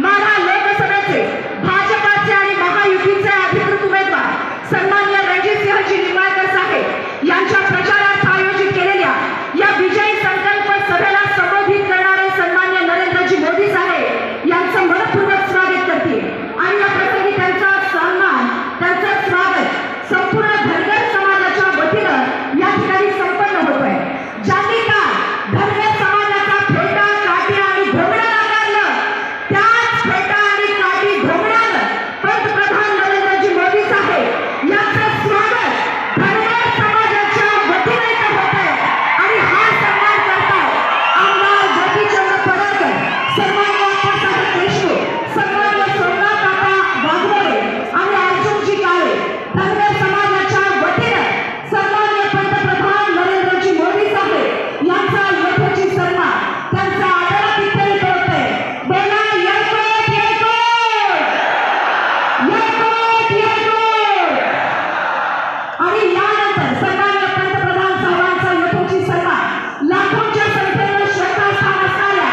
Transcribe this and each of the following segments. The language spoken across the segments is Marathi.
माढा लोकसभेचे भाजपाचे आणि महायुतीचे अधिकृत उमेदवार सन्माननीय रणजितसिंहजी निंबाळकर साहेब यांच्या प्रचारार्थ आयोजित केलेल्या या विजयी संकल्प सभेला संबोधित करणारे सन्माननीय नरेंद्रजी मोदी साहेब यांचं मनपूर्वक स्वागत करते आणि या प्रसंगी त्यांचा सन्मान, त्यांचं स्वागत संपूर्ण धनगर समाजाच्या वतीनं या ठिकाणी संपन्न होतोय। ज्यांनी का धनगर समाजाचा फेटा, काठी आणि घोंगडं नाकारलं, त्याच फेटा आणि काठी घोंगड्यानं पंतप्रधान नरेंद्रजी मोदी साहेब यांचं स्वागत धनगर समाजाच्या वतीने इथं होतंय आणि हा सन्मान करताय आमदार गोपीचंद पडळकर, सन्माननीय अप्पासाहेब देशमुख, सन्माननीय सोमनाथ काका वाघमोडे आणि अर्जुनजी काळे। धनगर समाजाच्या वतीनं सन्माननीय पंतप्रधान नरेंद्रजी मोदी साहेब यांचा यथोचित सन्मान, त्यांचा आदर इथे होतोय। बोला येळकोट येळकोट, येळकोट येळकोट। आणि यानंतर सन्माननीय पंतप्रधान साहेबांचा यथोचित सन्मान लाखोंच्या संख्येनं श्रद्धास्थान असणाऱ्या,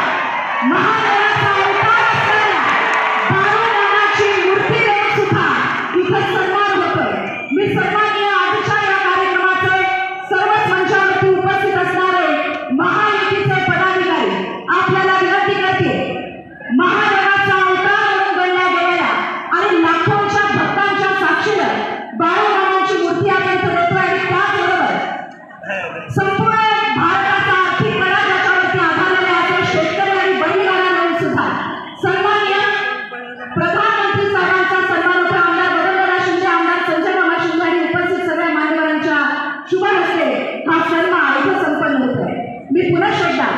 महादेवाचा अवतार असणाऱ्या बाळूमामाची मूर्ती देऊन सुद्धा इथं सन्मान होतोय। मी सन्माननीय आजच्या या कार्यक्रमाचे सर्वच मंचावरती उपस्थित असणारे महायुतीचे पदाधिकारी आपल्याला विनंती करते, महादेवाचा अवतार म्हणून गणल्या गेलेल्या आणि लाखोंच्या भक्तांच्या साक्षीनं बाळूमामाची मूर्ती आपण इथं देतोय आणि त्याचबरोबर संपूर्ण भारताचा आर्थिक कणा ज्याच्यावरती आधारलेला असेल शेतकरी आणि बळीराजा म्हणून सुद्धा सन्माननीय प्रधानमंत्री साहेबांचा सन्मान होता। आमदार वदनदादा शिंदे, आमदार संजय मामा शिंदे आणि उपस्थित सगळ्या मान्यवरांच्या शुभ हस्ते हा सन्मान इथं संपन्न होतोय। मी पुन्हा एकदा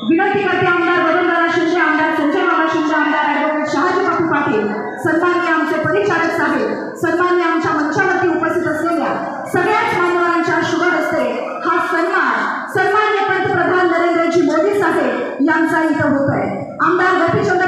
विनंती करते, आमदार वदनदादा शिंदे, आमदार संजय मामा शिंदे, आमदार ॲडव्होकेट शहाजी बापू पाटील, सन्माननीय आमचे परिचारक साहेब, सन्माननीय आमच्या मंचावरती उपस्थित असलेल्या सगळ्याच मान्यवरांच्या शुभ हस्ते हा सन्मान सन्माननीय पंतप्रधान नरेंद्रजी मोदी साहेब यांचा इथं होतोय। आमदार गोपीचंद